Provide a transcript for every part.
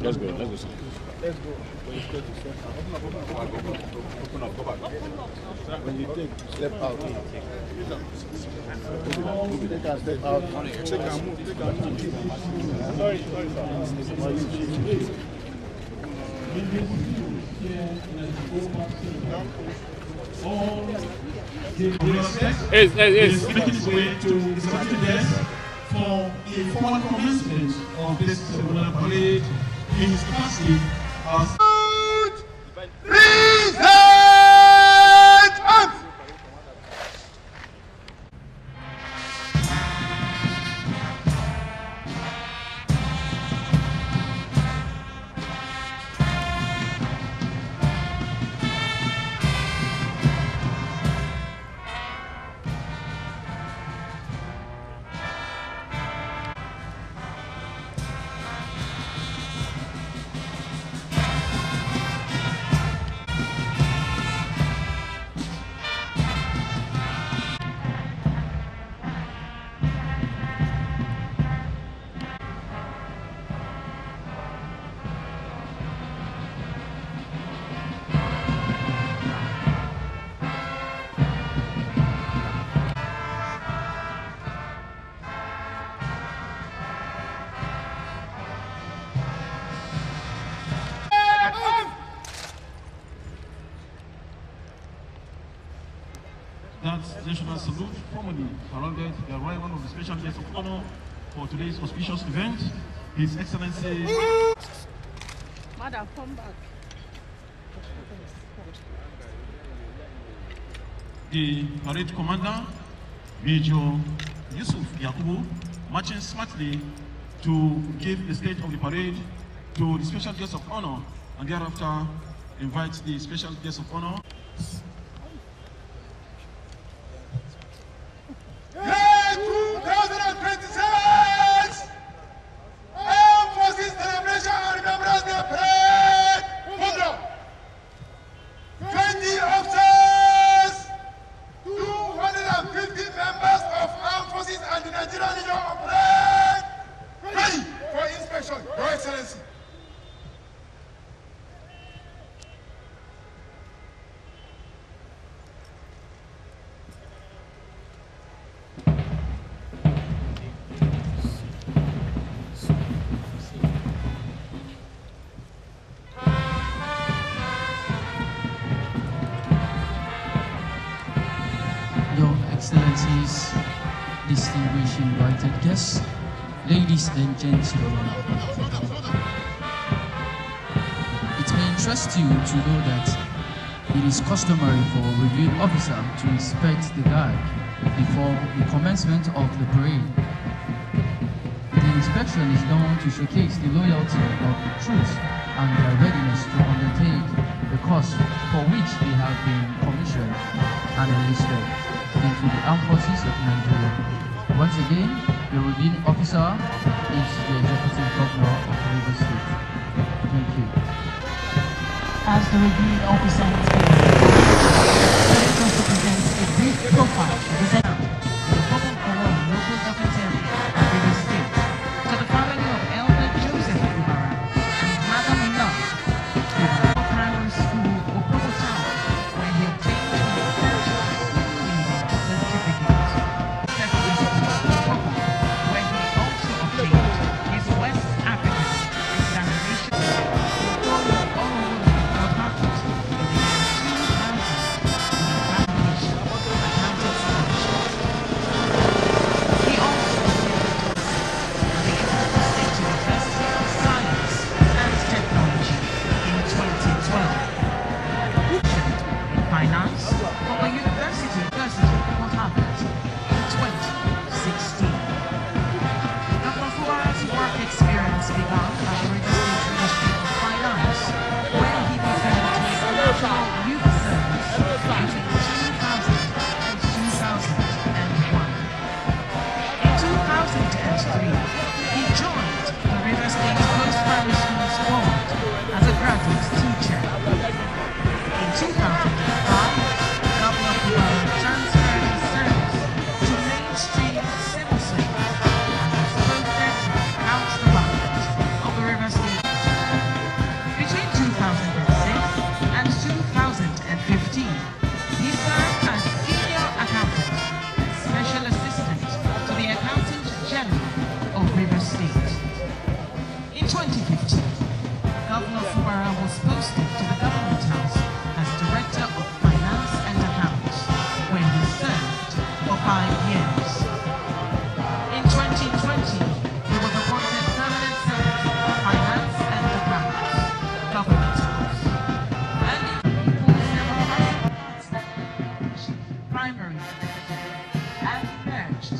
Let's go, let's go. Let's go. When you step out. Open up, go back. When you take step out, take a step out. Take a move. Sorry, Yes. Making his way to his desk for a formal commencement of this ceremonial parade in his capacity as that national salute formally heralded the arrival of the special guest of honor for today's auspicious event, His Excellency. Madam, come back. The parade commander, Major Yusuf Yakubu, marching smartly to give the state of the parade to the special guest of honor, and thereafter invite the special guest of honor. 2026 Armed Forces Celebration and Remembrance Day Parade program. 20 officers, 250 members of Armed Forces and the Nigerian Legion of Parade ready for inspection, Your Excellency. Your Excellencies, distinguished invited guests, ladies and gentlemen. It may interest you to know that it is customary for a reviewing officer to inspect the guard before the commencement of the parade. The inspection is done to showcase the loyalty of the troops and their readiness to undertake the course for which they have been commissioned and enlisted into the Armed Forces of Nigeria. Once again, the reviewing officer is the Executive Governor of Rivers State. Thank you. As the reviewing officer has been, let us also present a brief profile of the Senate, the former governor of local government area of Rivers State, to the family of Elder Joseph Fubara and his mother Mina Fubara, primary school, Opobo Town, where he obtained his first certificate. Secondary school, Opobo, where he also obtained his West African examination. Harcourt in the year 2000 with a graduation accountancy Edo State. In 2015, Governor Fubara was posted to the Government House as Director of Finance and Accounts, where he served for 5 years. In 2020, he was appointed Permanent Secretary of Finance and Accounts, Government House. And in People's Democratic Party, primary and merged.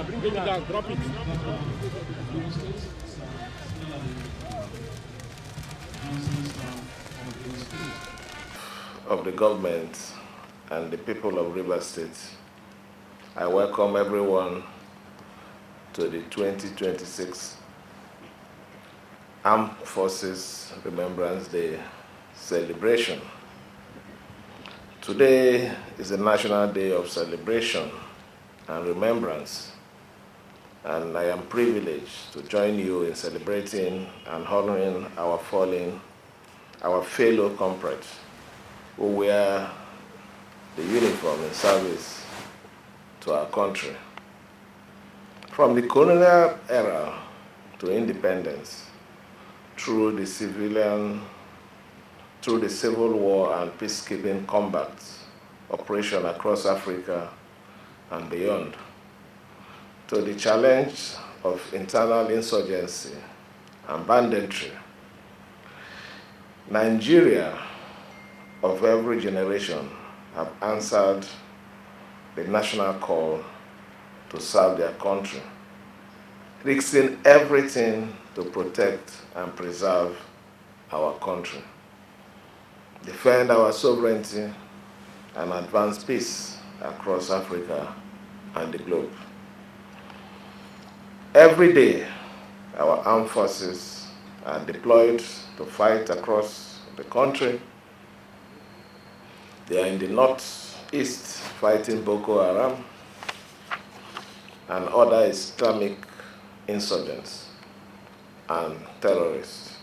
Bring it down, drop it. Of the government and the people of Rivers State, I welcome everyone to the 2026 Armed Forces Remembrance Day celebration. Today is a national day of celebration and remembrance, and I am privileged to join you in celebrating and honoring our fallen, our fellow comrades who wear the uniform in service to our country. From the colonial era to independence, through the Civil War and peacekeeping combat operation across Africa and beyond, to the challenge of internal insurgency and banditry, Nigeria of every generation have answered the national call to serve their country, risking everything to protect and preserve our country, defend our sovereignty, and advance peace across Africa and the globe. Every day, our armed forces are deployed to fight across the country. They are in the northeast fighting Boko Haram and other Islamic insurgents and terrorists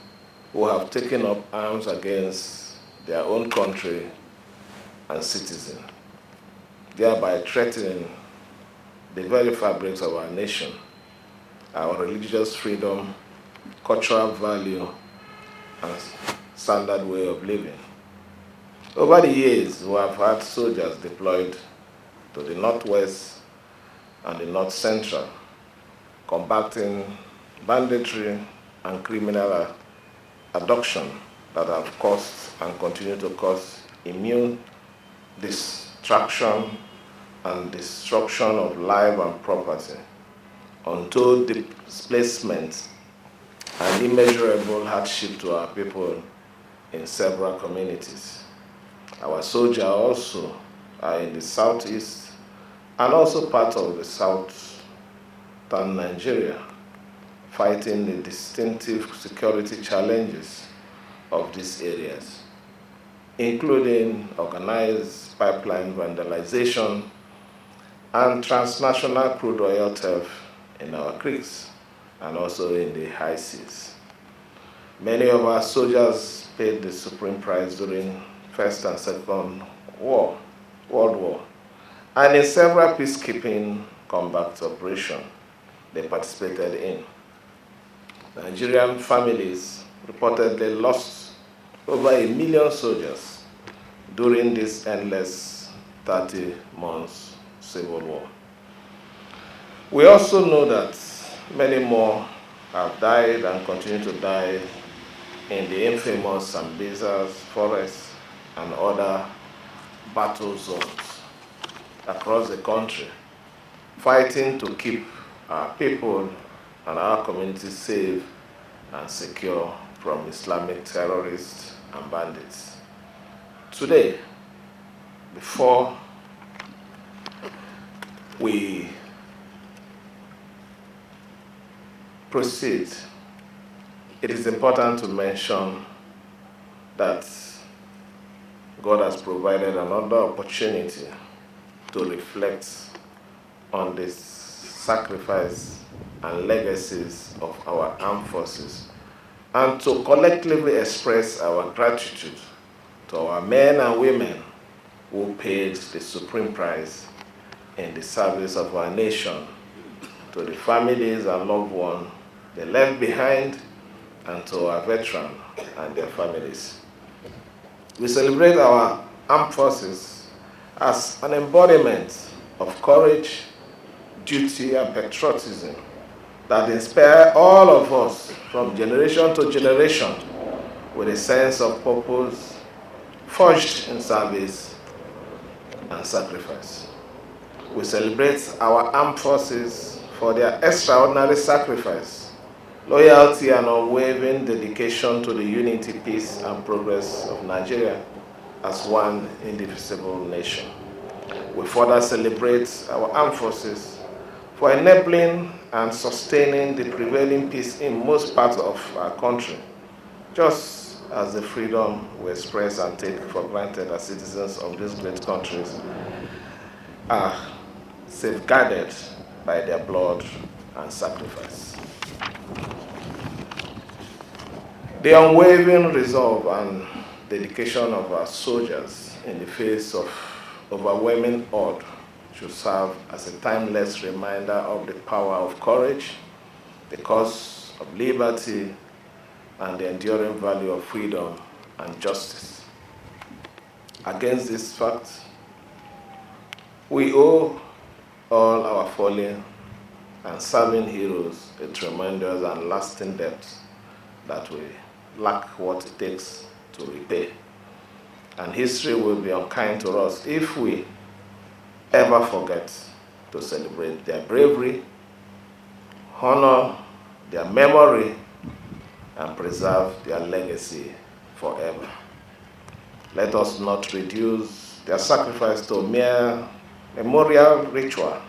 who have taken up arms against their own country and citizens, thereby threatening the very fabrics of our nation, our religious freedom, cultural value, and standard way of living. Over the years, we have had soldiers deployed to the northwest and the north central, combating banditry and criminal abduction that have caused and continue to cause immune distraction and destruction of life and property, untold displacement, and immeasurable hardship to our people in several communities. Our soldiers also are in the southeast and also part of the southern Nigeria, fighting the distinctive security challenges of these areas, including organized pipeline vandalization and transnational crude oil theft in our creeks and also in the high seas. Many of our soldiers paid the supreme price during First and Second World War, and in several peacekeeping combat operations they participated in. Nigerian families reportedly lost over 1 million soldiers during this endless 30 months civil war. We also know that many more have died and continue to die in the infamous Sambisa forests and other battle zones across the country, fighting to keep our people and our communities safe and secure from Islamic terrorists and bandits. Today, before we proceed, it is important to mention that God has provided another opportunity to reflect on the sacrifice and legacies of our armed forces and to collectively express our gratitude to our men and women who paid the supreme price in the service of our nation, to the families and loved ones they left behind, and to our veterans and their families. We celebrate our armed forces as an embodiment of courage, duty, and patriotism that inspire all of us from generation to generation with a sense of purpose, forged in service and sacrifice. We celebrate our armed forces for their extraordinary sacrifice, loyalty, and unwavering dedication to the unity, peace, and progress of Nigeria as one indivisible nation. We further celebrate our armed forces for enabling and sustaining the prevailing peace in most parts of our country, just as the freedom we express and take for granted as citizens of these great countries are safeguarded by their blood and sacrifice. The unwavering resolve and dedication of our soldiers in the face of overwhelming odds should serve as a timeless reminder of the power of courage, the cause of liberty, and the enduring value of freedom and justice. Against this fact, we owe all our fallen and serving heroes a tremendous and lasting debt that we lack what it takes to repay. And history will be unkind to us if we ever forget to celebrate their bravery, honor their memory, and preserve their legacy forever. Let us not reduce their sacrifice to a mere memorial ritual,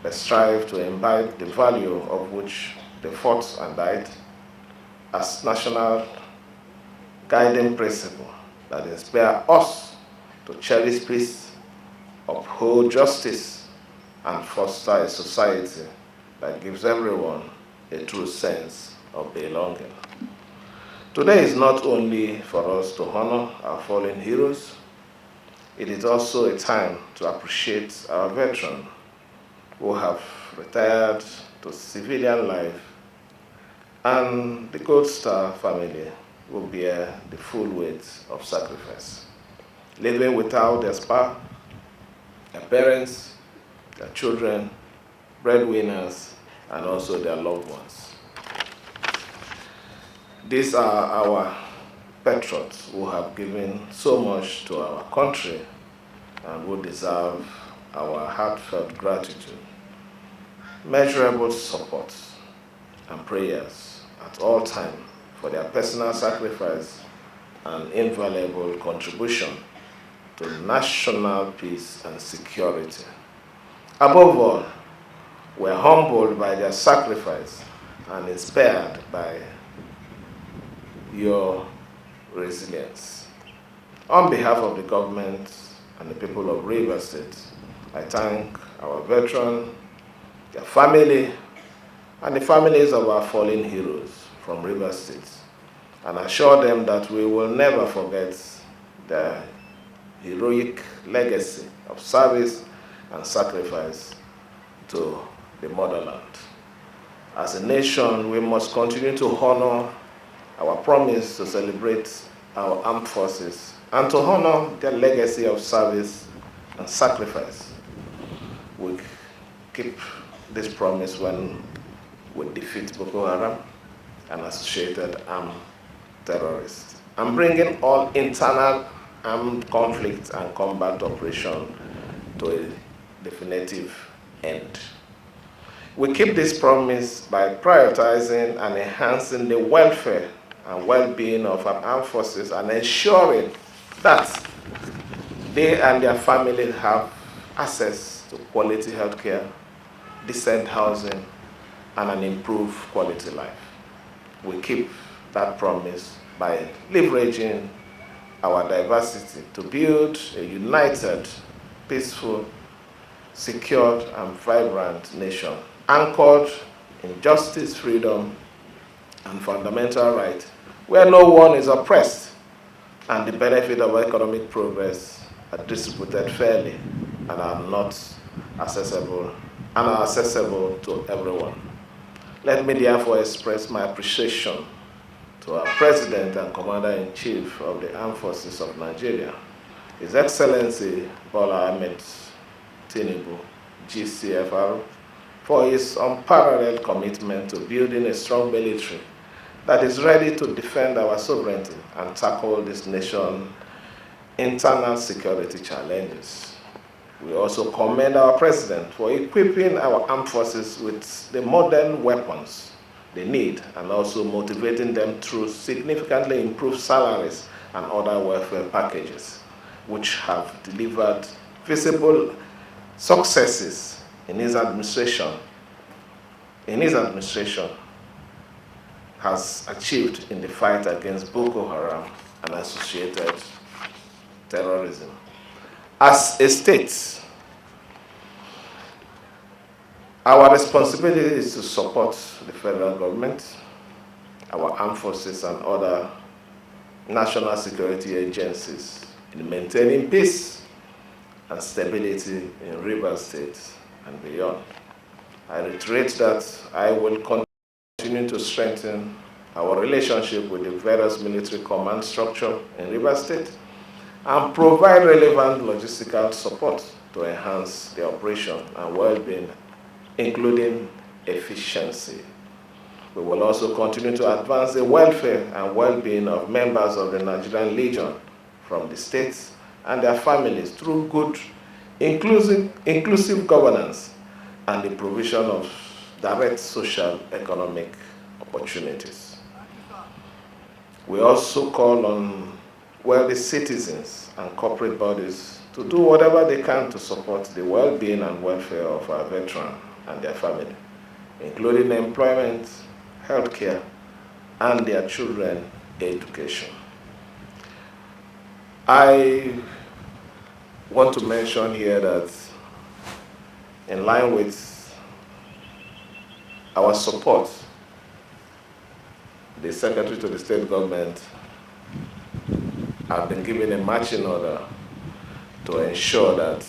but strive to imbibe the value of which they fought and died as national guiding principle that inspire us to cherish peace, uphold justice, and foster a society that gives everyone a true sense of belonging. Today is not only for us to honor our fallen heroes, it is also a time to appreciate our veterans who have retired to civilian life, and the Gold Star family will bear the full weight of sacrifice, living without their spouse, their parents, their children, breadwinners, and also their loved ones. These are our patriots who have given so much to our country and who deserve our heartfelt gratitude, measurable support, and prayers at all times for their personal sacrifice and invaluable contribution to national peace and security. Above all, we're humbled by their sacrifice and inspired by your resilience. On behalf of the government and the people of Rivers State, I thank our veterans, their family, and the families of our fallen heroes from Rivers State, and assure them that we will never forget their heroic legacy of service and sacrifice to the motherland. As a nation, we must continue to honor our promise to celebrate our armed forces and to honor their legacy of service and sacrifice. We keep this promise when we defeat Boko Haram and associated armed terrorists, and bringing all internal armed conflict and combat operation to a definitive end. We keep this promise by prioritizing and enhancing the welfare and well-being of our armed forces and ensuring that they and their families have access to quality healthcare, decent housing, and an improved quality life. We keep that promise by leveraging our diversity to build a united, peaceful, secure, and vibrant nation, anchored in justice, freedom, and fundamental rights, where no one is oppressed, and the benefit of economic progress are distributed fairly and are accessible to everyone. Let me therefore express my appreciation to our President and Commander-in-Chief of the Armed Forces of Nigeria, His Excellency Bola Ahmed Tinubu, GCFR, for his unparalleled commitment to building a strong military that is ready to defend our sovereignty and tackle this nation's internal security challenges. We also commend our President for equipping our armed forces with the modern weapons they need and also motivating them through significantly improved salaries and other welfare packages, which have delivered visible successes in his administration. Has achieved in the fight against Boko Haram and associated terrorism. As a state, our responsibility is to support the federal government, our armed forces, and other national security agencies in maintaining peace and stability in Rivers State and beyond. I reiterate that I will continue to strengthen our relationship with the various military command structure in Rivers State and provide relevant logistical support to enhance the operation and well-being, including efficiency. We will also continue to advance the welfare and well-being of members of the Nigerian Legion from the states and their families through good, inclusive governance and the provision of direct social economic opportunities. We also call on wealthy citizens and corporate bodies to do whatever they can to support the well-being and welfare of our veterans and their family, including employment, healthcare, and their children's education. I want to mention here that in line with our support, the Secretary to the State Government have been given a marching order to ensure that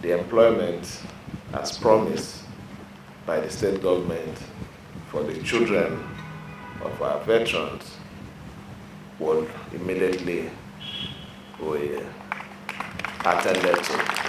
the employment as promised by the state government for the children of our veterans will immediately be attended to.